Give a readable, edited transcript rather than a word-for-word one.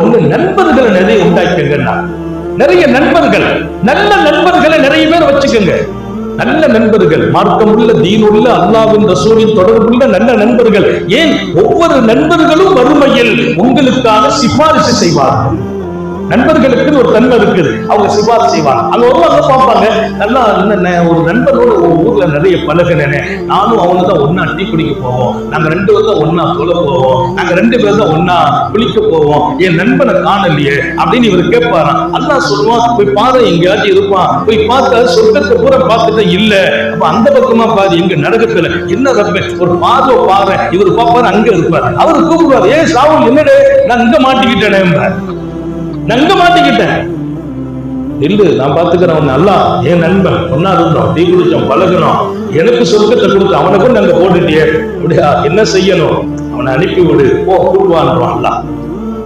ஒண்ணு, நண்பர்களை நிறைய உண்டாக்குங்கன்னா, நிறைய நண்பர்கள், நல்ல நண்பர்களை நிறைய பேர் வச்சுக்கோங்க. நல்ல நண்பர்கள், மார்க்கமுள்ள, தீனுள்ள, அல்லாஹ்வின் ரசூலின் தொடர்புள்ள நல்ல நண்பர்கள். ஏன்? ஒவ்வொரு நண்பர்களும் வறுமையில் உங்களுக்காக சிபாரிசு செய்வார்கள். நண்பர்களுக்கு ஒரு தன்மை இருக்குது, அவங்க சிபாரிசு செய்வாங்க. அங்க வருவாங்க, பார்ப்பாங்க, நல்லா ஒரு நண்பனோட ஒரு ஊர்ல நிறைய பழகினேனே, நானும் அவங்க தான் ஒன்னா டீ குடிக்க போவோம், நாங்க 2 பேரும் தான் ஒன்னா தொலை போவோம், நாங்க 2 பேரும் தான் ஒன்னா குளிக்க போவோம், என் நண்பனை காணலையே அப்படின்னு இவர் கேட்பாராம். அல்லாஹ் சொல்லுவான், போய் பாரு, எங்கேயாச்சும் இருப்பான், போய் பார்த்தா சொர்க்கத்தை பூரா பார்த்துட்டு இல்ல, அப்ப அந்த பக்கமா பாரு, எங்க நரகத்துல என்ன ரப்ப, ஒரு பார்வை பாரு. இவர் பார்ப்பாரு, அங்க இருப்பாரு. அவரு கூப்பிடுவாரு, ஏன் சாவுல், என்னடே நான் இங்க மாட்டிக்கிட்டேன், நங்க மாட்டிக்கிட்டேன். இல்ல, நான் பாத்துக்கிறேன், நல்லா என் நண்பன், ஒன்னா இருந்தோம், டீ குடிச்சோம், பழகணும், எனக்கு சொர்க்கத்தை கொடுத்து அவனை கூட நாங்க போட்டுட்டியே, அப்படியா, என்ன செய்யணும், அவனை அனுப்பி விடு, போ கூடுவான்றான்.